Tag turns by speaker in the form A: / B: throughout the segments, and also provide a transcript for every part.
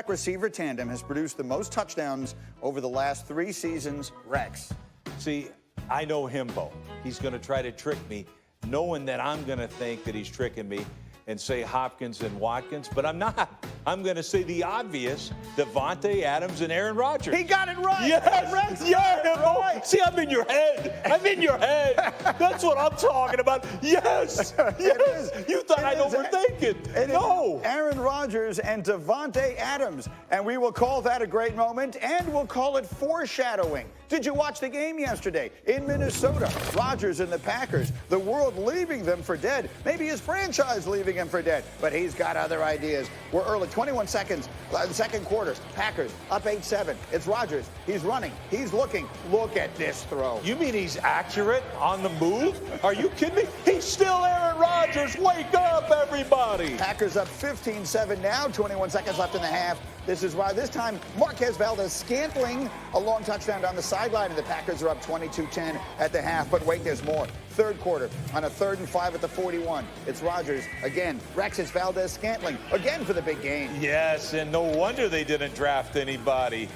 A: Receiver tandem has produced the most touchdowns over the last 3 seasons. Rex.
B: See, I know Himbo. He's going to try to trick me, knowing that I'm going to think that he's tricking me and say Hopkins and Watkins, but I'm not. I'm going to say the obvious, Davante Adams and Aaron Rodgers.
A: He got it right.
B: Yes,
A: Rex
B: yeah, Himbo.
A: right.
B: See, I'm in your head. I'm in your head. That's what I'm talking about. Yes, yes. You thought I'd overthink it. No.
A: Aaron Rodgers and Davante Adams, and we will call that a great moment, and we'll call it foreshadowing. Did you watch the game yesterday in Minnesota? Rodgers and the Packers, the world leaving them for dead. Maybe his franchise leaving him for dead, but he's got other ideas. We're early, 21 seconds, the second quarter. Packers up 8-7. It's Rodgers. He's running. He's looking. Look at this throw.
B: You mean he's accurate on the move? Are you kidding me? He's still Aaron Rodgers. Wake up, everybody.
A: Packers up 15-7 now, 21 seconds left in the half. This is why this time Marquez Valdez-Scantling, a long touchdown down the sideline, and the Packers are up 22-10 at the half. But wait, there's more. Third quarter on a 3rd and 5 at the 41. It's Rodgers again. Rex is Valdez-Scantling again for the big game.
B: Yes, and no wonder they didn't draft anybody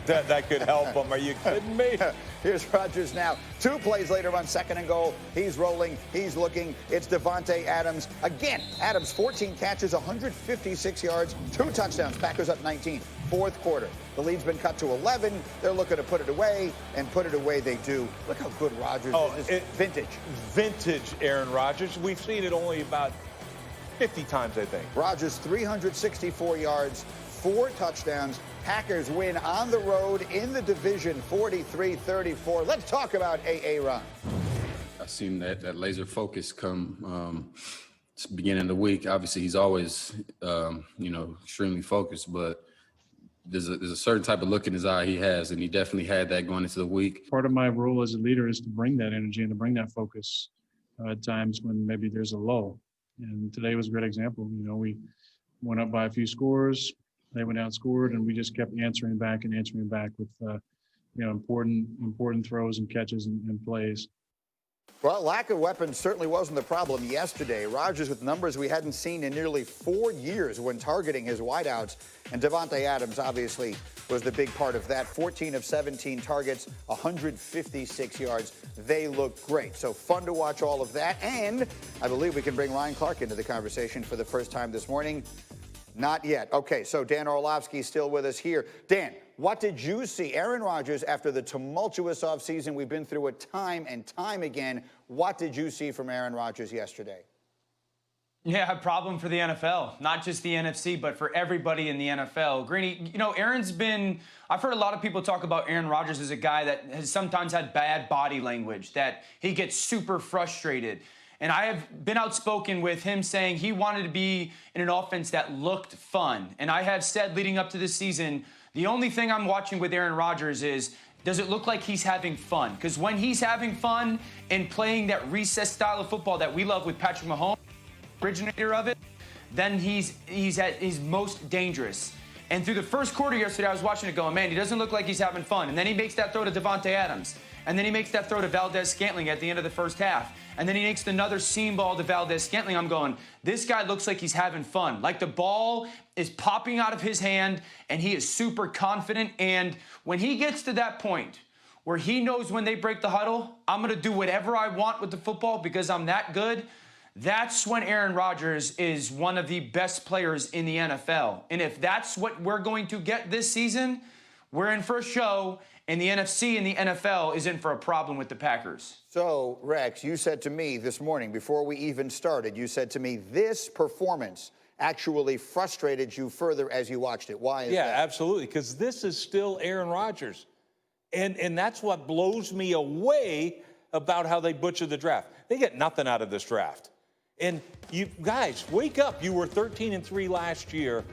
B: that could help them. Are you kidding me?
A: Here's Rodgers now. 2 plays later on 2nd and goal. He's rolling. He's looking. It's Davante Adams. Again, Adams, 14 catches, 156 yards, 2 touchdowns. Packers up 19. 4th quarter. The lead's been cut to 11. They're looking to put it away, and put it away they do. Look how good Rodgers is. Vintage.
B: Vintage Aaron Rodgers. We've seen it only about 50 times, I think.
A: Rodgers, 364 yards, 4 touchdowns. Packers win on the road in the division, 43-34. Let's talk about A.A. Ron.
C: I've seen that laser focus come beginning of the week. Obviously, he's always, extremely focused, but there's a certain type of look in his eye he has, and he definitely had that going into the week.
D: Part of my role as a leader is to bring that energy and to bring that focus at times when maybe there's a lull. And today was a great example. We went up by a few scores. They went out, scored, and we just kept answering back with, important throws and catches and plays.
A: Well, lack of weapons certainly wasn't the problem yesterday. Rodgers with numbers we hadn't seen in nearly 4 years when targeting his wideouts. And Davante Adams obviously was the big part of that. 14 of 17 targets, 156 yards. They look great. So fun to watch all of that. And I believe we can bring Ryan Clark into the conversation for the first time this morning. Not yet. Okay, so Dan Orlovsky still with us here. Dan, what did you see? Aaron Rodgers, after the tumultuous offseason we've been through it time and time again, what did you see from Aaron Rodgers yesterday?
E: Yeah, a problem for the NFL, not just the NFC, but for everybody in the NFL. Greeny, I've heard a lot of people talk about Aaron Rodgers as a guy that has sometimes had bad body language, that he gets super frustrated. And I have been outspoken with him saying he wanted to be in an offense that looked fun. And I have said leading up to this season, the only thing I'm watching with Aaron Rodgers is, does it look like he's having fun? Because when he's having fun and playing that recess style of football that we love with Patrick Mahomes, originator of it, then he's at his most dangerous. And through the first quarter yesterday, I was watching it going, man, he doesn't look like he's having fun. And then he makes that throw to Davante Adams. And then he makes that throw to Valdez-Scantling at the end of the first half. And then he makes another seam ball to Valdez-Scantling. I'm going, this guy looks like he's having fun. Like the ball is popping out of his hand, and he is super confident. And when he gets to that point where he knows when they break the huddle, I'm going to do whatever I want with the football because I'm that good, that's when Aaron Rodgers is one of the best players in the NFL. And if that's what we're going to get this season, we're in for a show. And the NFC and the NFL is in for a problem with the Packers.
A: So, Rex, you said to me this morning, before we even started, you said to me, this performance actually frustrated you further as you watched it. Why is that?
B: Yeah, absolutely, because this is still Aaron Rodgers. And that's what blows me away about how they butchered the draft. They get nothing out of this draft. And you guys, wake up. You were 13-3 last year.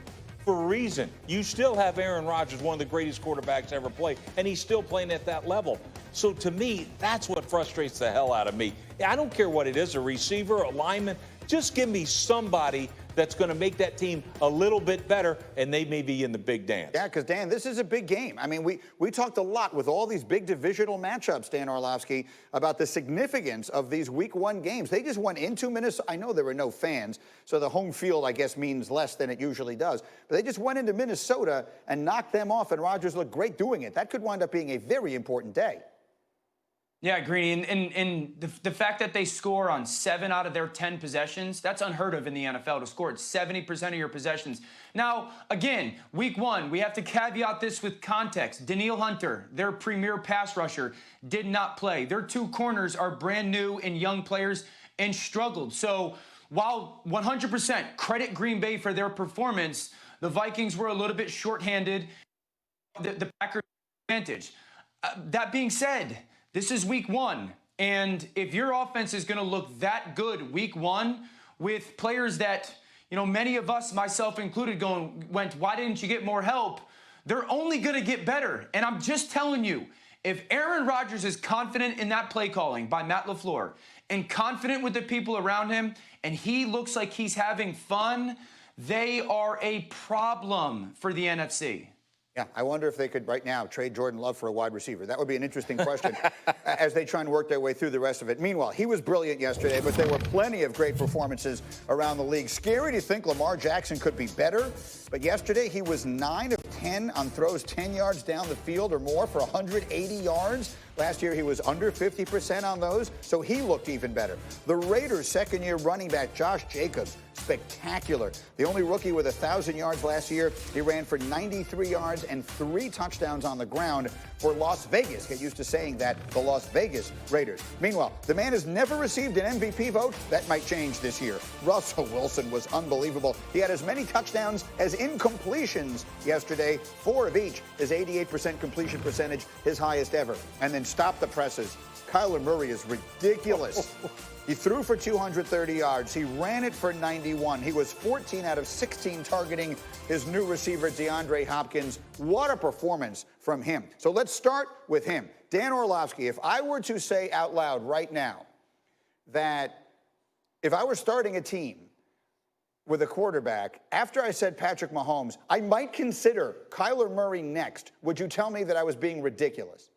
B: For a reason. You still have Aaron Rodgers, one of the greatest quarterbacks ever played, and he's still playing at that level. So to me, that's what frustrates the hell out of me. I don't care what it is, a receiver, a lineman. Just give me somebody that's going to make that team a little bit better, and they may be in the big dance.
A: Yeah, because, Dan, this is a big game. I mean, we talked a lot with all these big divisional matchups, Dan Orlovsky, about the significance of these Week 1 games. They just went into Minnesota. I know there were no fans, so the home field, I guess, means less than it usually does. But they just went into Minnesota and knocked them off, and Rodgers looked great doing it. That could wind up being a very important day.
E: Yeah, Greeny, and the fact that they score on 7 out of their 10 possessions, that's unheard of in the NFL, to score at 70% of your possessions. Now, again, Week 1, we have to caveat this with context. Danielle Hunter, their premier pass rusher, did not play. Their 2 corners are brand new and young players and struggled. So while 100% credit Green Bay for their performance, the Vikings were a little bit shorthanded. The Packers advantage. That being said, this is Week 1, and if your offense is going to look that good Week 1 with players that, many of us, myself included, went, why didn't you get more help? They're only going to get better. And I'm just telling you, if Aaron Rodgers is confident in that play calling by Matt LaFleur and confident with the people around him, and he looks like he's having fun, they are a problem for the NFC.
A: Yeah, I wonder if they could right now trade Jordan Love for a wide receiver. That would be an interesting question as they try and work their way through the rest of it. Meanwhile, he was brilliant yesterday, but there were plenty of great performances around the league. Scary to think Lamar Jackson could be better, but yesterday he was 9 of 10 on throws 10 yards down the field or more for 180 yards. Last year, he was under 50% on those, so he looked even better. The Raiders' second-year running back, Josh Jacobs, spectacular. The only rookie with 1,000 yards last year. He ran for 93 yards and 3 touchdowns on the ground for Las Vegas. Get used to saying that, the Las Vegas Raiders. Meanwhile, the man has never received an MVP vote. That might change this year. Russell Wilson was unbelievable. He had as many touchdowns as incompletions yesterday, 4 of each. His 88% completion percentage, his highest ever. And then stop the presses. Kyler Murray is ridiculous. He threw for 230 yards. He ran it for 91. He was 14 out of 16 targeting his new receiver, DeAndre Hopkins. What a performance from him. So let's start with him. Dan Orlovsky, if I were to say out loud right now that if I were starting a team with a quarterback, after I said Patrick Mahomes, I might consider Kyler Murray next, would you tell me that I was being ridiculous?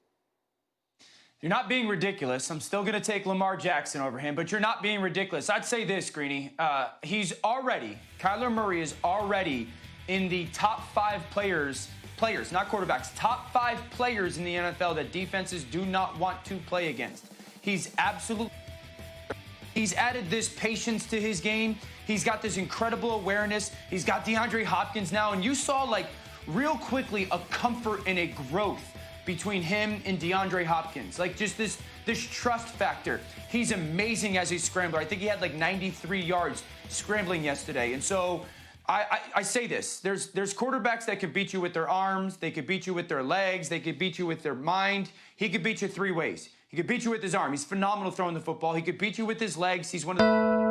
E: You're not being ridiculous. I'm still going to take Lamar Jackson over him, but you're not being ridiculous. I'd say this, Greeny. Kyler Murray is already in the top 5 players, not quarterbacks, top 5 players in the NFL that defenses do not want to play against. He's added this patience to his game. He's got this incredible awareness. He's got DeAndre Hopkins now, and you saw, real quickly a comfort and a growth between him and DeAndre Hopkins. Just this trust factor. He's amazing as a scrambler. I think he had 93 yards scrambling yesterday. And so I say this. There's quarterbacks that could beat you with their arms. They could beat you with their legs. They could beat you with their mind. He could beat you 3 ways. He could beat you with his arm. He's phenomenal throwing the football. He could beat you with his legs. He's one of the